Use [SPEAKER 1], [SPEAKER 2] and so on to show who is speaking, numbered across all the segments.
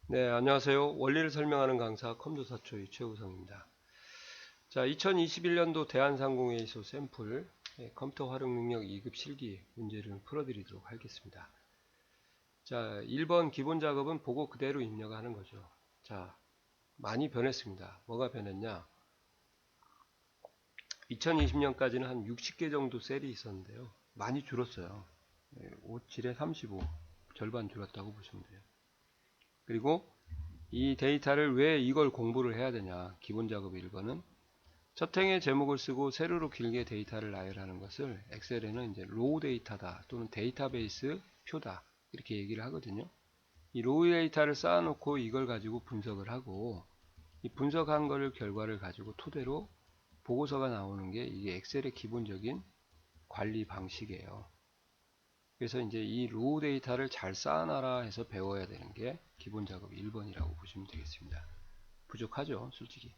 [SPEAKER 1] 네, 안녕하세요. 원리를 설명하는 강사 컴퓨터사초의 최우성입니다. 자, 2021년도 대한상공회의소 샘플 컴퓨터 활용 능력 2급 실기 문제를 풀어드리도록 하겠습니다. 자, 1번 기본 작업은 보고 그대로 입력하는 거죠. 자, 많이 변했습니다. 뭐가 변했냐? 2020년까지는 한 60개 정도 셀이 있었는데요. 많이 줄었어요. 5, 7에 35, 절반 줄었다고 보시면 돼요. 그리고 이 데이터를 왜 이걸 공부를 해야 되냐? 기본 작업 1번은 첫 행의 제목을 쓰고 세로로 길게 데이터를 나열하는 것을 엑셀에는 이제 로우 데이터다 또는 데이터베이스 표다 이렇게 얘기를 하거든요. 이 로우 데이터를 쌓아놓고 이걸 가지고 분석을 하고 이 분석한 거를 결과를 가지고 토대로 보고서가 나오는 게 이게 엑셀의 기본적인 관리 방식이에요. 그래서 이제 이 로우 데이터를 잘 쌓아놔라 해서 배워야 되는 게 기본 작업 1번이라고 보시면 되겠습니다. 부족하죠, 솔직히.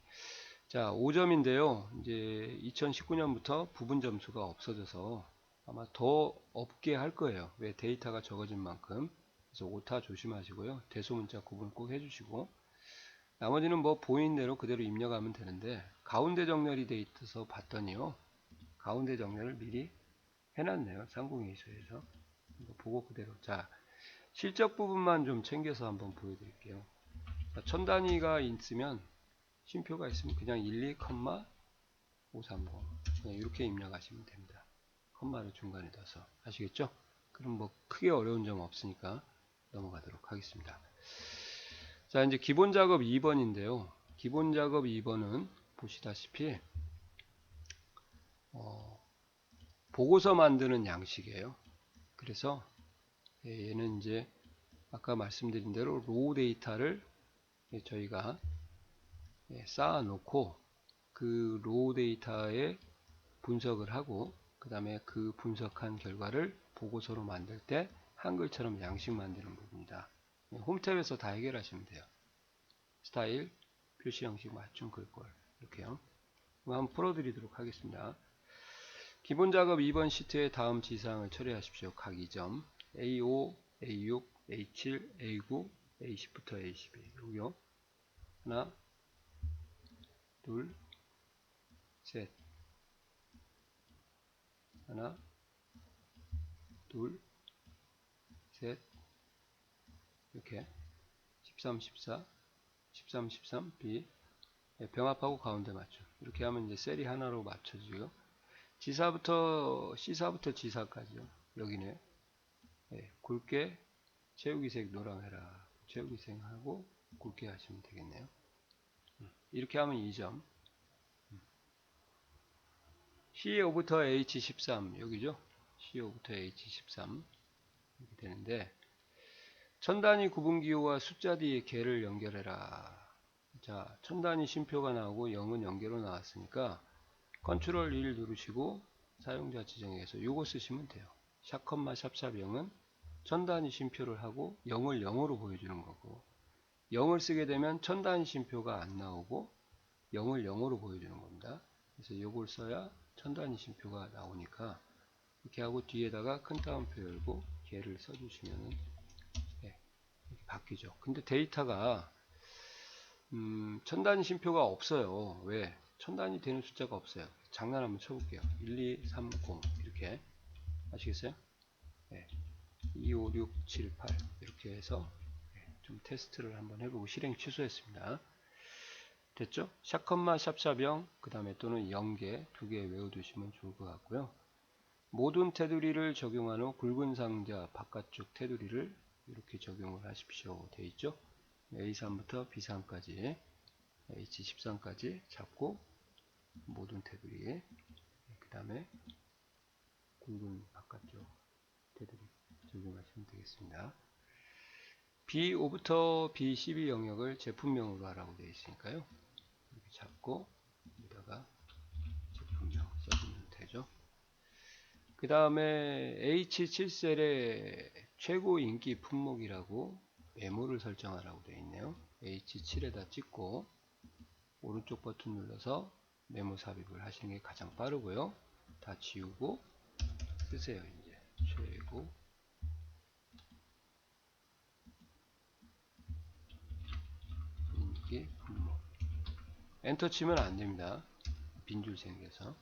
[SPEAKER 1] 자, 5점인데요. 이제 2019년부터 부분 점수가 없어져서 아마 더 없게 할 거예요. 왜? 데이터가 적어진 만큼. 그래서 오타 조심하시고요. 대소문자 구분 꼭 해주시고. 나머지는 뭐 보이는 대로 그대로 입력하면 되는데, 가운데 정렬이 돼 있어서 봤더니요. 가운데 정렬을 미리 해놨네요. 상공회의소에서. 이거 보고 그대로. 자, 실적 부분만 좀 챙겨서 한번 보여드릴게요. 자, 천 단위가 있으면 쉼표가 있으면 그냥 12,530 그냥 이렇게 입력하시면 됩니다. 컴마를 중간에 넣어서 아시겠죠? 그럼 뭐 크게 어려운 점 없으니까 넘어가도록 하겠습니다. 자, 이제 기본 작업 2번인데요. 기본 작업 2번은 보시다시피 보고서 만드는 양식이에요. 그래서 얘는 이제 아까 말씀드린 대로 로우 데이터를 저희가 쌓아 놓고 그 로우 데이터에 분석을 하고 그 다음에 그 분석한 결과를 보고서로 만들 때 한글처럼 양식 만드는 부분이다. 홈탭에서 다 해결하시면 돼요. 스타일, 표시 형식, 맞춤, 글꼴 이렇게요. 한번 풀어드리도록 하겠습니다. 기본 작업 2번 시트의 다음 지사항을 처리하십시오. 각 2점 A5, A6, A7, A9, A10부터 A12 여기요. 하나, 둘, 셋 하나, 둘, 셋 이렇게 13, 14, 13, 13, B 병합하고 가운데 맞춤 이렇게 하면 이제 셀이 하나로 맞춰지고요. 지사부터 C사부터 G사까지요. 여기네. 굵게 채우기색 노랑해라. 채우기색하고 굵게 하시면 되겠네요. 이렇게 하면 2점. C5부터 H13 여기죠. C5부터 H13 이렇게 되는데 천단위 구분기호와 숫자 뒤에 개를 연결해라. 자, 천단위 쉼표가 나오고 0은 연계로 나왔으니까 컨트롤 1 누르시고 사용자 지정에서 요거 쓰시면 돼요. 샵, 샵 0은 천단위 쉼표를 하고 0을 0으로 보여주는 거고 0을 쓰게 되면 천단위 쉼표가 안 나오고 0을 0으로 보여주는 겁니다. 그래서 요걸 써야 천단위 쉼표가 나오니까 이렇게 하고 뒤에다가 큰 따옴표 열고 개를 써주시면은 이렇게 바뀌죠. 근데 데이터가 천단위 쉼표가 없어요. 왜? 천단위 되는 숫자가 없어요. 장난 한번 쳐볼게요. 1, 2, 3, 0 이렇게 아시겠어요? 네. 2, 5, 6, 7, 8 이렇게 해서 좀 테스트를 한번 해보고 실행 취소했습니다. 됐죠? 샵, 샵 0, 그 다음에 또는 0개, 2개 외워두시면 좋을 것 같고요. 모든 테두리를 적용한 후 굵은 상자 바깥쪽 테두리를 이렇게 적용을 하십시오. 되어 있죠? A3부터 B3까지 H13까지 잡고 모든 테두리 그 다음에 굵은 바깥쪽 테두리 적용하시면 되겠습니다. B5부터 B12 영역을 제품명으로 하라고 되어 있으니까요. 이렇게 잡고 여기다가 제품명 써주면 되죠. 그 다음에 H7셀의 최고 인기 품목이라고 메모를 설정하라고 되어 있네요. H7에다 찍고 오른쪽 버튼 눌러서 메모 삽입을 하시는 게 가장 빠르고요. 다 지우고 쓰세요. 이제 최고 엔터 치면 안 됩니다. 빈줄 생겨서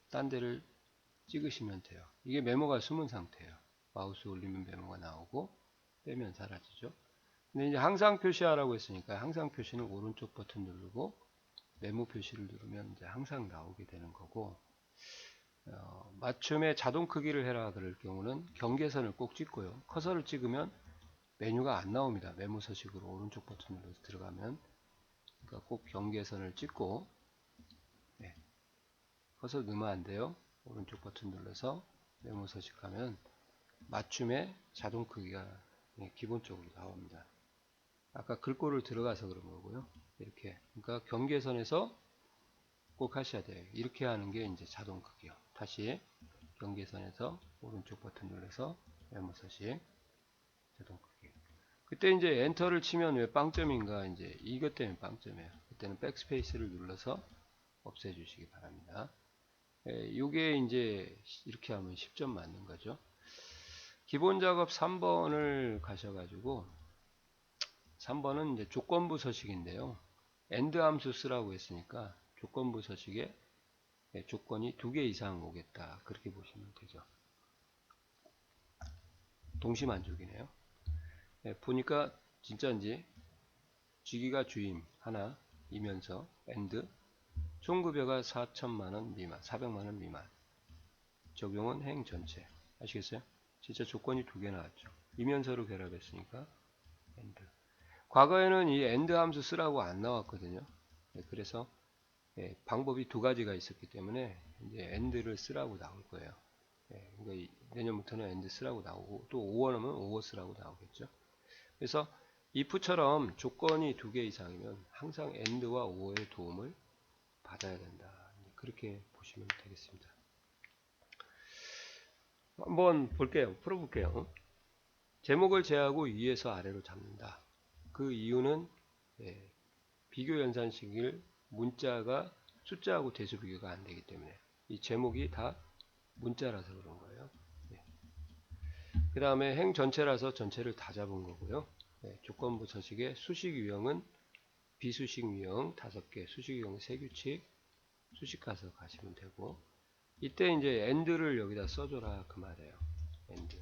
[SPEAKER 1] 딴 데를 찍으시면 돼요. 이게 메모가 숨은 상태예요. 마우스 올리면 메모가 나오고 빼면 사라지죠. 근데 이제 항상 표시하라고 했으니까 항상 표시는 오른쪽 버튼 누르고 메모 표시를 누르면 이제 항상 나오게 되는 거고, 맞춤의 자동 크기를 해라 그럴 경우는 경계선을 꼭 찍고요. 커서를 찍으면 메뉴가 안 나옵니다. 메모 서식으로 오른쪽 버튼 눌러서 들어가면. 그러니까 꼭 경계선을 찍고, 네. 커서 넣으면 안 돼요. 오른쪽 버튼 눌러서 메모 서식하면 맞춤의 자동 크기가 기본적으로 나옵니다. 아까 글꼴을 들어가서 그런 거고요. 이렇게. 그러니까 경계선에서 꼭 하셔야 돼요. 이렇게 하는 게 이제 자동 크기요. 다시 경계선에서 오른쪽 버튼 눌러서 메모 서식 자동 크기. 그때 이제 엔터를 치면 왜 빵점인가, 이제 이것 때문에 빵점이에요. 그때는 백스페이스를 눌러서 없애 주시기 바랍니다. 요게 이제 이렇게 하면 10점 맞는 거죠. 기본 작업 3번을 가셔가지고 3번은 이제 조건부 서식인데요. AND 함수 쓰라고 했으니까 조건부 서식에 조건이 2개 이상 오겠다, 그렇게 보시면 되죠. 동시만족이네요. 보니까 진짜인지 주기가 주임 하나 이면서 AND 총급여가 4천만원 미만, 400만원 미만, 적용은 행 전체. 아시겠어요? 진짜 조건이 2개 나왔죠. 이면서로 결합했으니까 AND. 과거에는 이 AND 함수 쓰라고 안 나왔거든요. 그래서 방법이 2가지가 있었기 때문에 이제 AND를 쓰라고 나올 거예요. 그러니까 내년부터는 AND 쓰라고 나오고, 또 5원 하면 5원 쓰라고 나오겠죠. 그래서 if처럼 조건이 2개 이상이면 항상 AND와 OR의 도움을 받아야 된다, 그렇게 보시면 되겠습니다. 한번 볼게요. 풀어볼게요. 제목을 제하고 위에서 아래로 잡는다. 그 이유는 비교 연산식을 문자가 숫자하고 대수 비교가 안 되기 때문에, 이 제목이 다 문자라서 그런 거예요. 그 다음에 행 전체라서 전체를 다 잡은 거고요. 조건부 서식의 수식 유형은 비수식 유형 5개, 수식 유형 3규칙, 수식 가서 가시면 되고, 이때 이제 AND를 여기다 써줘라 그 말이에요. AND.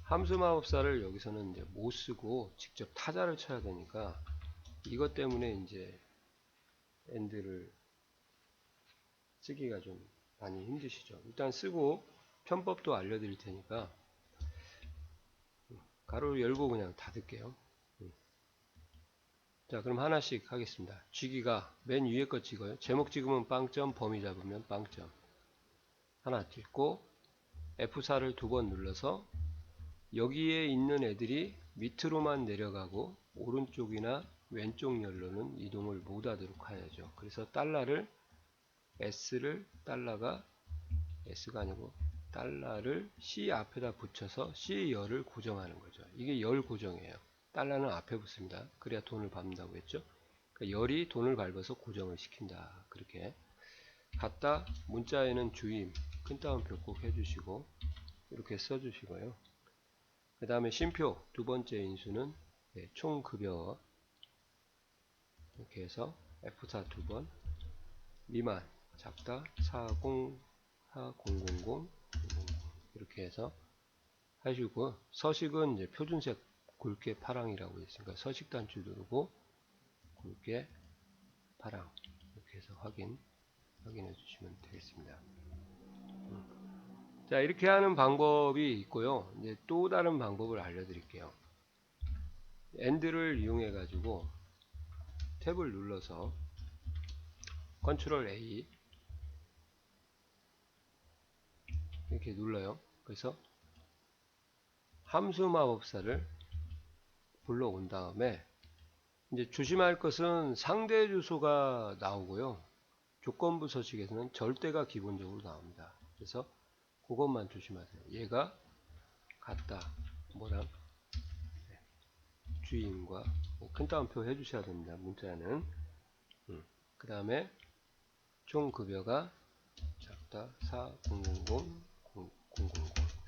[SPEAKER 1] 함수 마법사를 여기서는 이제 못 쓰고 직접 타자를 쳐야 되니까, 이것 때문에 이제 AND를 쓰기가 좀 많이 힘드시죠. 일단 쓰고 편법도 알려드릴 테니까 가로를 열고 그냥 닫을게요. 자, 그럼 하나씩 하겠습니다. 쥐기가 맨 위에 거 찍어요. 제목 찍으면 빵점, 범위 잡으면 빵점. 하나 찍고 F4를 2번 눌러서 여기에 있는 애들이 밑으로만 내려가고 오른쪽이나 왼쪽 열로는 이동을 못하도록 해야죠. 그래서 달러를 S를 달러가 S가 아니고 달러를 C 앞에다 붙여서 C 열을 고정하는 거죠. 이게 열 고정이에요. 달러는 앞에 붙습니다. 그래야 돈을 밟는다고 했죠. 그러니까 열이 돈을 밟아서 고정을 시킨다. 그렇게 갖다 문자에는 주임 큰 따옴표 꼭 해주시고 이렇게 써주시고요. 그 다음에 쉼표 2번째 인수는 총급여 이렇게 해서 F4 2번 미만 작다 40 4000 이렇게 해서 하시고, 서식은 이제 표준색 굵게 파랑이라고 있으니까 서식 단추 누르고 굵게 파랑 이렇게 해서 확인해 주시면 되겠습니다. 자, 이렇게 하는 방법이 있고요. 이제 또 다른 방법을 알려드릴게요. AND를 이용해 가지고 탭을 눌러서 컨트롤 A 이렇게 눌러요. 그래서 함수 마법사를 불러온 다음에 이제 조심할 것은 상대 주소가 나오고요. 조건부 서식에서는 절대가 기본적으로 나옵니다. 그래서 그것만 조심하세요. 얘가 같다 뭐랑 주인과 큰 따옴표 해주셔야 됩니다. 문자는. 그 다음에 총급여가 작다 4000 000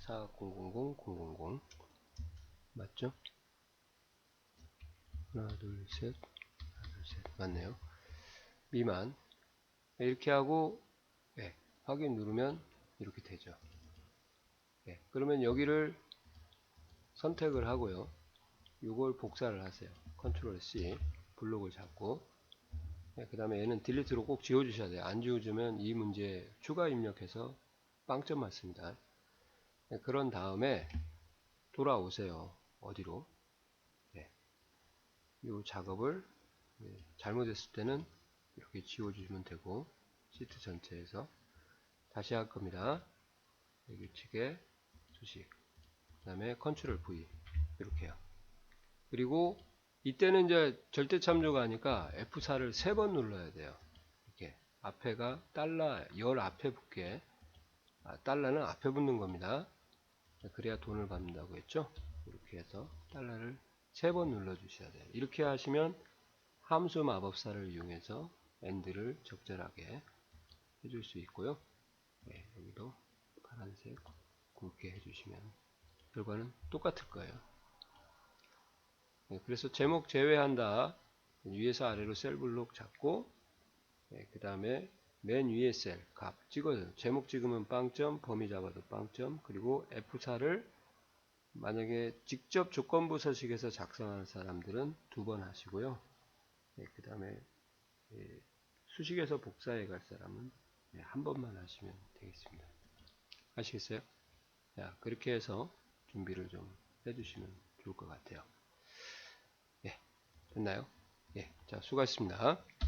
[SPEAKER 1] 4000 000 맞죠? 하나 둘 셋 맞네요. 미만. 이렇게 하고 예, 확인 누르면 이렇게 되죠. 예, 그러면 여기를 선택을 하고요. 이걸 복사를 하세요. 컨트롤 C 블록을 잡고 그 다음에 얘는 딜리트로 꼭 지워주셔야 돼요. 안 지워주면 이 문제 추가 입력해서 빵점 맞습니다. 네, 그런 다음에 돌아오세요. 어디로? 네, 이 작업을 잘못했을 때는 이렇게 지워주시면 되고 시트 전체에서 다시 할 겁니다. 규칙에 수식 그 다음에 컨트롤 V 이렇게요. 그리고 이때는 이제 절대 참조가 하니까 F4를 3번 눌러야 돼요. 이렇게 앞에가 달러 열 앞에 붙게 달러는 앞에 붙는 겁니다. 그래야 돈을 받는다고 했죠. 이렇게 해서 달러를 3번 눌러 주셔야 돼요. 이렇게 하시면 함수 마법사를 이용해서 AND를 적절하게 해줄 수 있고요. 네, 여기도 파란색 굵게 해주시면 결과는 똑같을 거예요. 네, 그래서 제목 제외한다. 위에서 아래로 셀 블록 잡고 그 다음에 맨 위에 셀 값 찍어요. 제목 찍으면 빵점, 범위 잡아도 빵점, 그리고 F4를 만약에 직접 조건부 서식에서 작성하는 사람들은 2번 하시고요. 그 다음에 수식에서 복사해 갈 사람은 한 번만 하시면 되겠습니다. 아시겠어요? 자, 그렇게 해서 준비를 좀 해주시면 좋을 것 같아요. 예, 됐나요? 예, 자, 수고하셨습니다.